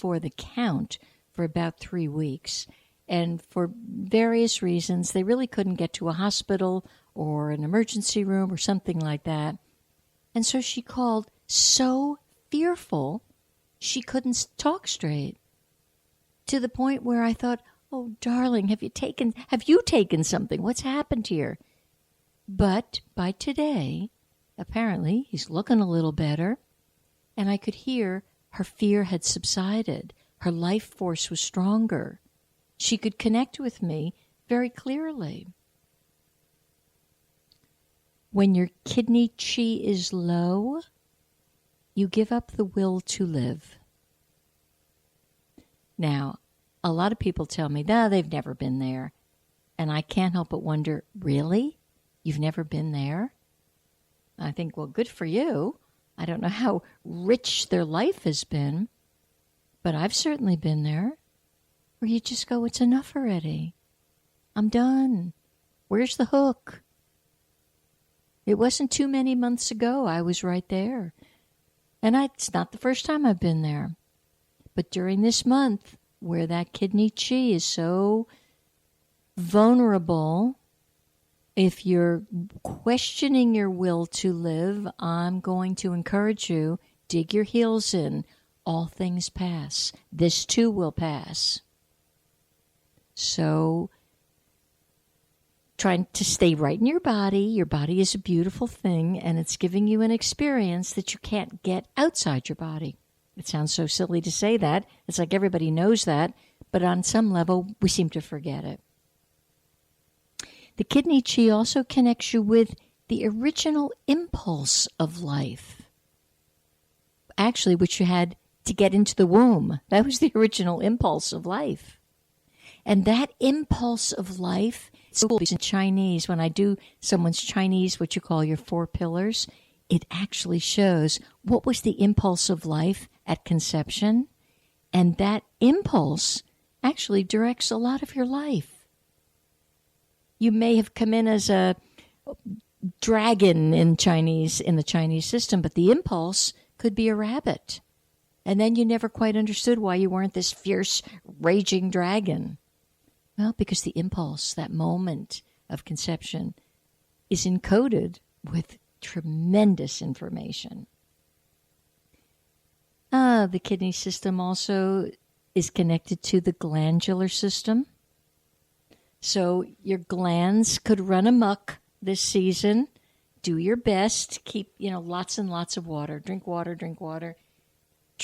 before the count for about 3 weeks. And for various reasons, they really couldn't get to a hospital or an emergency room or something like that. And so she called so fearful she couldn't talk straight, to the point where I thought, oh, darling, have you taken something? What's happened here? But by today, apparently, he's looking a little better, and I could hear her fear had subsided. Her life force was stronger. She could connect with me very clearly. When your kidney chi is low, you give up the will to live. Now, a lot of people tell me, no, they've never been there. And I can't help but wonder, really? You've never been there? I think, well, good for you. I don't know how rich their life has been, but I've certainly been there. Where you just go, it's enough already. I'm done. Where's the hook? It wasn't too many months ago I was right there. And it's not the first time I've been there. But during this month, where that kidney chi is so vulnerable, if you're questioning your will to live, I'm going to encourage you, dig your heels in. All things pass. This too will pass. So trying to stay right in your body. Your body is a beautiful thing, and it's giving you an experience that you can't get outside your body. It sounds so silly to say that. It's like everybody knows that, but on some level, we seem to forget it. The kidney chi also connects you with the original impulse of life. Actually, which you had to get into the womb. That was the original impulse of life. And that impulse of life, so in Chinese, when I do someone's Chinese, what you call your 4 pillars, it actually shows what was the impulse of life at conception. And that impulse actually directs a lot of your life. You may have come in as a dragon in the Chinese system, but the impulse could be a rabbit. And then you never quite understood why you weren't this fierce, raging dragon. Well, because the impulse, that moment of conception, is encoded with tremendous information. The kidney system also is connected to the glandular system. So your glands could run amok this season. Do your best. Keep, lots and lots of water. Drink water, drink water.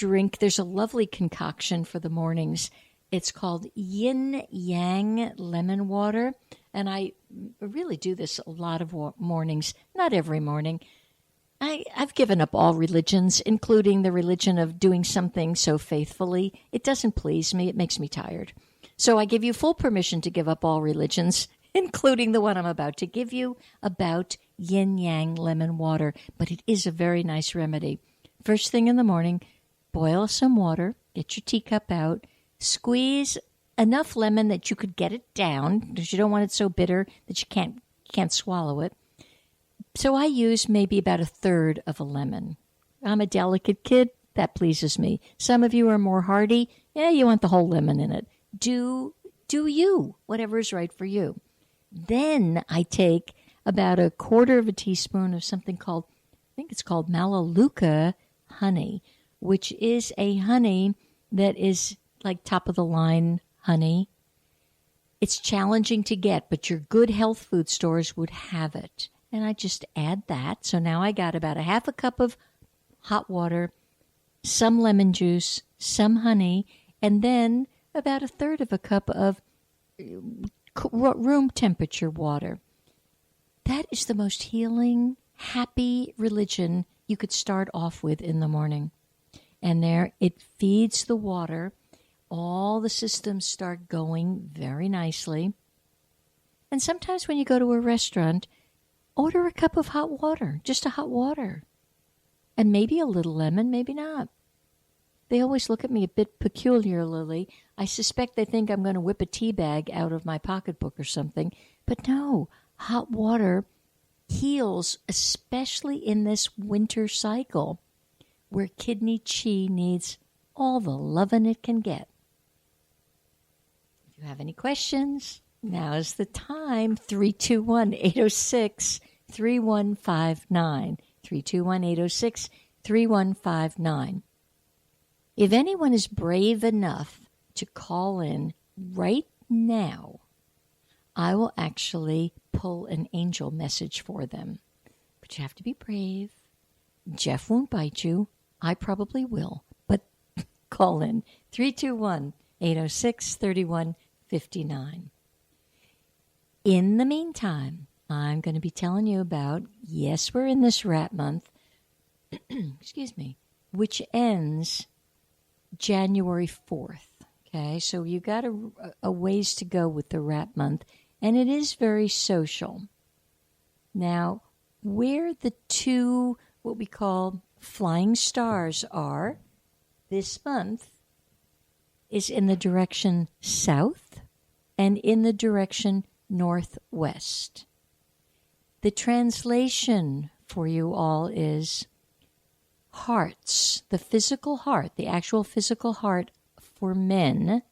There's a lovely concoction for the mornings. It's called Yin Yang Lemon Water. And I really do this a lot of mornings, not every morning. I've given up all religions, including the religion of doing something so faithfully. It doesn't please me. It makes me tired. So I give you full permission to give up all religions, including the one I'm about to give you about Yin Yang Lemon Water. But it is a very nice remedy. First thing in the morning, boil some water, get your teacup out, squeeze enough lemon that you could get it down, because you don't want it so bitter that you can't swallow it. So I use maybe about 1/3 of a lemon. I'm a delicate kid. That pleases me. Some of you are more hardy. Yeah, you want the whole lemon in it. Do you, whatever is right for you. Then I take about 1/4 teaspoon of something called, I think it's called Melaleuca honey, which is a honey that is like top-of-the-line honey. It's challenging to get, but your good health food stores would have it. And I just add that. So now I got about 1/2 cup of hot water, some lemon juice, some honey, and then about 1/3 cup of room temperature water. That is the most healing, happy religion you could start off with in the morning. And there it feeds the water. All the systems start going very nicely. And sometimes when you go to a restaurant, order a cup of hot water, just a hot water. And maybe a little lemon, maybe not. They always look at me a bit peculiarly. I suspect they think I'm going to whip a tea bag out of my pocketbook or something. But no, hot water heals, especially in this winter cycle where kidney chi needs all the loving it can get. If you have any questions, now is the time. 321-806-3159. 321-806-3159. If anyone is brave enough to call in right now, I will actually pull an angel message for them. But you have to be brave. Jeff won't bite you. I probably will. But call in 321-806-3159. In the meantime, I'm going to be telling you about, yes, we're in this rat month, excuse me, which ends January 4th. Okay, so you got a ways to go with the rat month, and it is very social. Now, where the two, what we call flying stars are this month is in the direction south and in the direction northwest. The translation for you all is hearts. The physical heart, the actual physical heart for men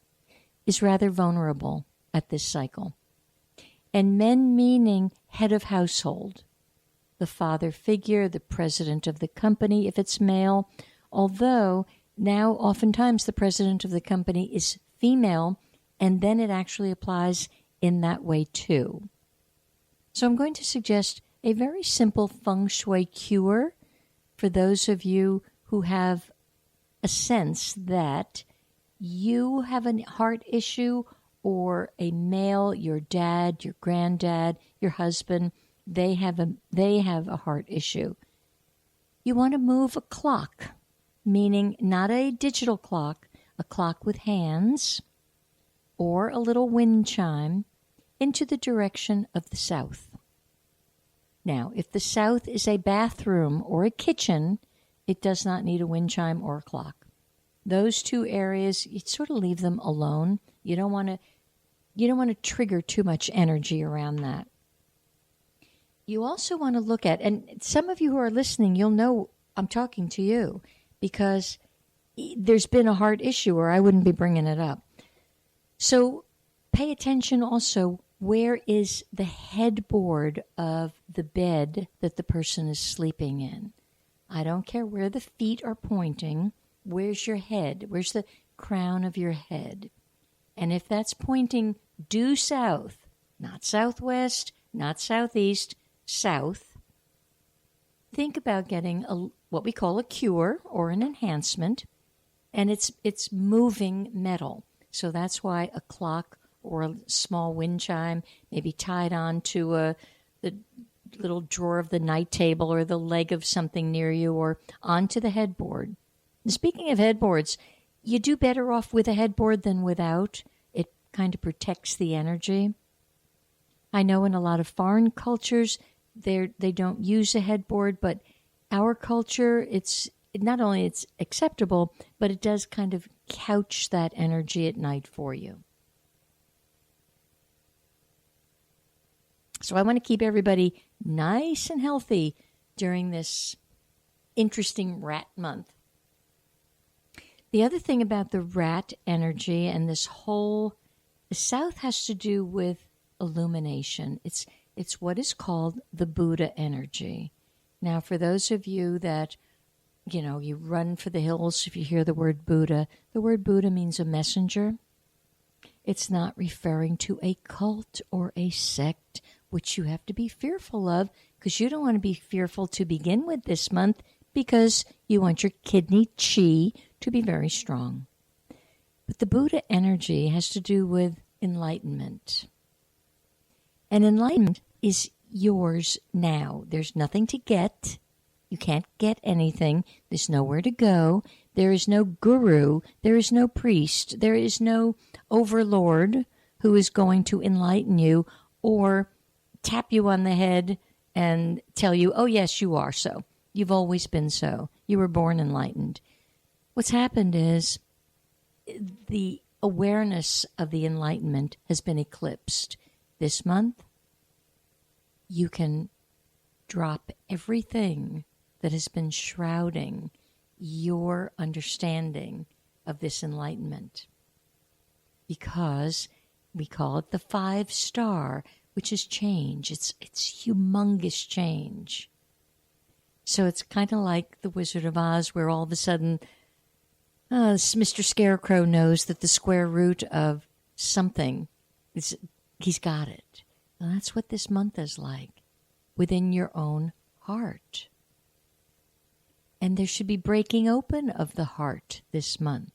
is rather vulnerable at this cycle. And men meaning head of household, the father figure, the president of the company if it's male, although now oftentimes the president of the company is female, and then it actually applies in that way too. So I'm going to suggest a very simple feng shui cure for those of you who have a sense that you have a heart issue, or a male, your dad, your granddad, your husband, they have a heart issue. You want to move a clock, meaning not a digital clock, a clock with hands, or a little wind chime, into the direction of the south. Now, if the south is a bathroom or a kitchen, it does not need a wind chime or a clock. Those two areas, you sort of leave them alone. You don't want to trigger too much energy around that. You also want to look at, and some of you who are listening, you'll know I'm talking to you because there's been a heart issue or I wouldn't be bringing it up. So pay attention also, where is the headboard of the bed that the person is sleeping in? I don't care where the feet are pointing. Where's your head? Where's the crown of your head? And if that's pointing due south, not southwest, not southeast, south, think about getting what we call a cure or an enhancement, and it's moving metal. So that's why a clock or a small wind chime may be tied on to the little drawer of the night table or the leg of something near you or onto the headboard. And speaking of headboards, you do better off with a headboard than without. It kind of protects the energy. I know in a lot of foreign cultures, they don't use a headboard, but our culture, it's not only it's acceptable, but it does kind of couch that energy at night for you. So I want to keep everybody nice and healthy during this interesting rat month. The other thing about the rat energy and this whole, the south has to do with illumination. It's what is called the Buddha energy. Now, for those of you that, you run for the hills if you hear the word Buddha means a messenger. It's not referring to a cult or a sect, which you have to be fearful of, because you don't want to be fearful to begin with this month, because you want your kidney chi to be very strong. But the Buddha energy has to do with enlightenment. And enlightenment is yours now. There's nothing to get. You can't get anything. There's nowhere to go. There is no guru. There is no priest. There is no overlord who is going to enlighten you or tap you on the head and tell you, oh, yes, you are so. You've always been so. You were born enlightened. What's happened is the awareness of the enlightenment has been eclipsed. This month, you can drop everything that has been shrouding your understanding of this enlightenment, because we call it the 5-star, which is change. It's humongous change. So it's kind of like the Wizard of Oz, where all of a sudden Mr. Scarecrow knows that the square root of something he's got it. Well, that's what this month is like within your own heart. And there should be breaking open of the heart this month.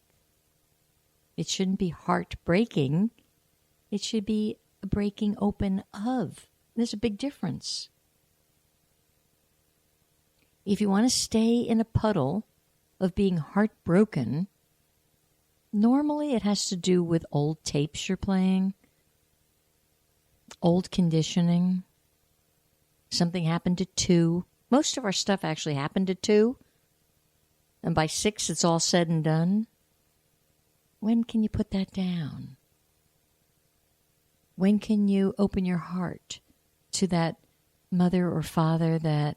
It shouldn't be heartbreaking. It should be a breaking open of. There's a big difference. If you want to stay in a puddle of being heartbroken, normally it has to do with old tapes you're playing, old conditioning. Something happened at 2. Most of our stuff actually happened at 2. And by 6, it's all said and done. When can you put that down? When can you open your heart to that mother or father that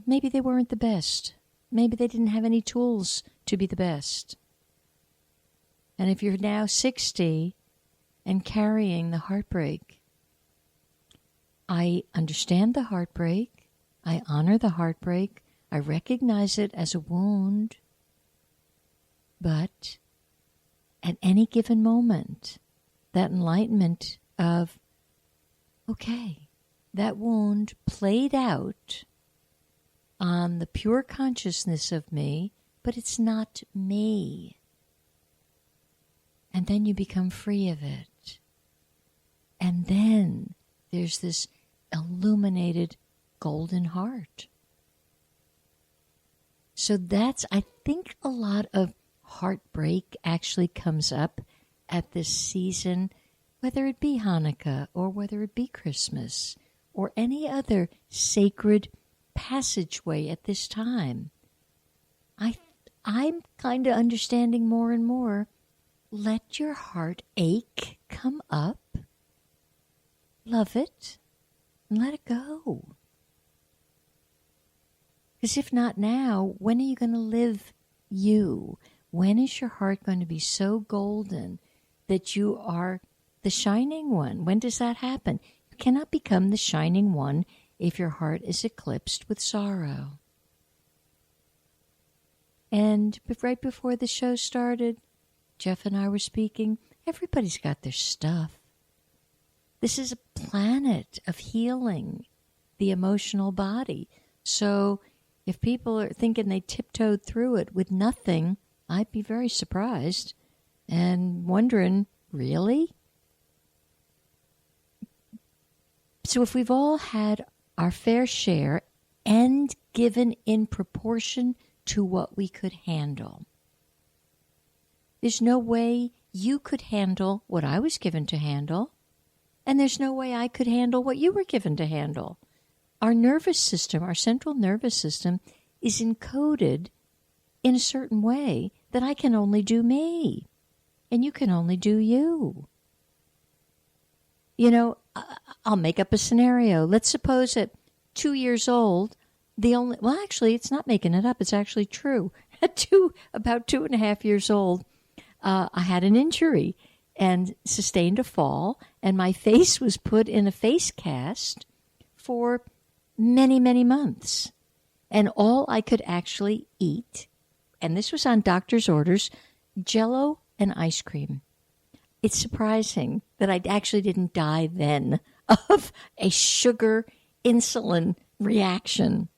maybe they weren't the best? Maybe they didn't have any tools to be the best. And if you're now 60 and carrying the heartbreak, I understand the heartbreak. I honor the heartbreak. I recognize it as a wound. But at any given moment, that enlightenment of, okay, that wound played out on the pure consciousness of me, but it's not me. And then you become free of it. And then there's this illuminated golden heart. So I think a lot of heartbreak actually comes up at this season, whether it be Hanukkah or whether it be Christmas or any other sacred passageway at this time. I'm kind of understanding more and more. Let your heart ache come up. Love it and let it go. Because if not now, when are you going to live you? When is your heart going to be so golden that you are the shining one? When does that happen? You cannot become the shining one if your heart is eclipsed with sorrow. And right before the show started, Jeff and I were speaking. Everybody's got their stuff. This is a planet of healing the emotional body. So if people are thinking they tiptoed through it with nothing, I'd be very surprised and wondering, really? So if we've all had our fair share and given in proportion to what we could handle, there's no way you could handle what I was given to handle, and there's no way I could handle what you were given to handle. Our nervous system, our central nervous system, is encoded in a certain way that I can only do me, and you can only do you. You know, I'll make up a scenario. Let's suppose at 2 years old, actually, it's not making it up. It's actually true. At about 2.5 years old, I had an injury and sustained a fall, and my face was put in a face cast for many, many months. And all I could actually eat, and this was on doctor's orders, Jell-O and ice cream. It's surprising that I actually didn't die then of a sugar insulin reaction.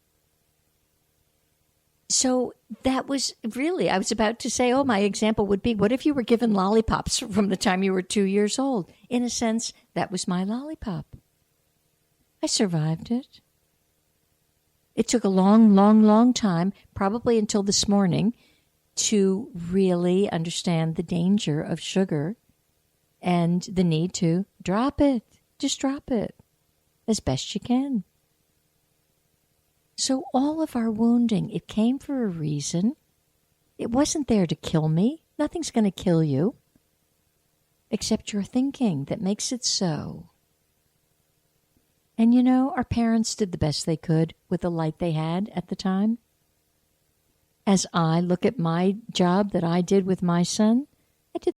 So that was really, I was about to say, my example would be, what if you were given lollipops from the time you were 2 years old? In a sense, that was my lollipop. I survived it. It took a long, long, long time, probably until this morning, to really understand the danger of sugar and the need to drop it. Just drop it as best you can. So all of our wounding, it came for a reason. It wasn't there to kill me. Nothing's going to kill you except your thinking that makes it so. And you know, our parents did the best they could with the light they had at the time. as I look at my job that I did with my son, I did